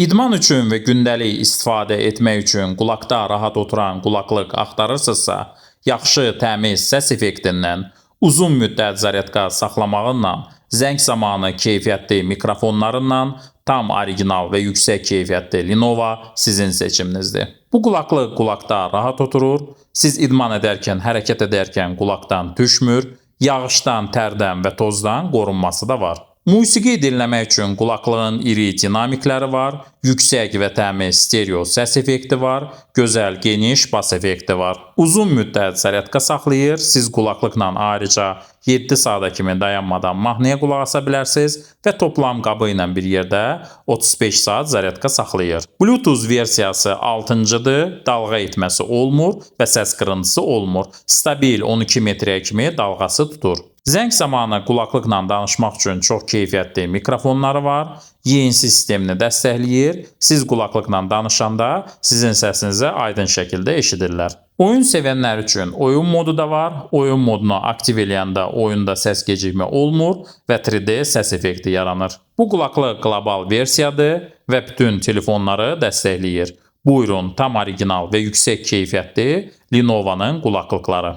İdman üçün və gündəlik istifadə etmək üçün qulaqda rahat oturan qulaqlıq axtarırsınızsa, yaxşı, təmiz səs effektindən, uzun müddət zaryadka saxlamağından, zəng zamanı keyfiyyətli mikrofonlarından, tam orijinal və yüksək keyfiyyətli Lenovo sizin seçiminizdir. Bu qulaqlıq qulaqda rahat oturur, siz idman edərkən, hərəkət edərkən qulaqdan düşmür, yağışdan, tərdən və tozdan qorunması da var. Musiqi dinləmək üçün qulaqlığın iri dinamikləri var, yüksək və təmiz stereo səs effekti var, gözəl geniş bas effekti var. Uzun müddət zaryadka saxlayır, siz qulaqlıqla ayrıca 7 saata kimi dayanmadan mahnıya qulaq asa bilərsiniz və toplam qabı ilə bir yerdə 35 saat zaryadka saxlayır. Bluetooth versiyası 6-cıdır, dalğa etməsi olmur və səs qırıntısı olmur. Stabil 12 metrə kimi dalğası tutur. Zəng zamanı qulaqlıqla danışmaq üçün çox keyfiyyətli mikrofonları var, yeyin sistemini dəstəkləyir, siz qulaqlıqla danışanda sizin səsinizi aydın şəkildə eşidirlər. Oyun sevənlər üçün oyun modu da var, oyun modunu aktiv eləyəndə oyunda səs gecikmə olmur və 3D səs effekti yaranır. Bu qulaqlıq qlobal versiyadır və bütün telefonları dəstəkləyir. Buyurun, tam orijinal və yüksək keyfiyyətli Lenovo'nun qulaqlıqları.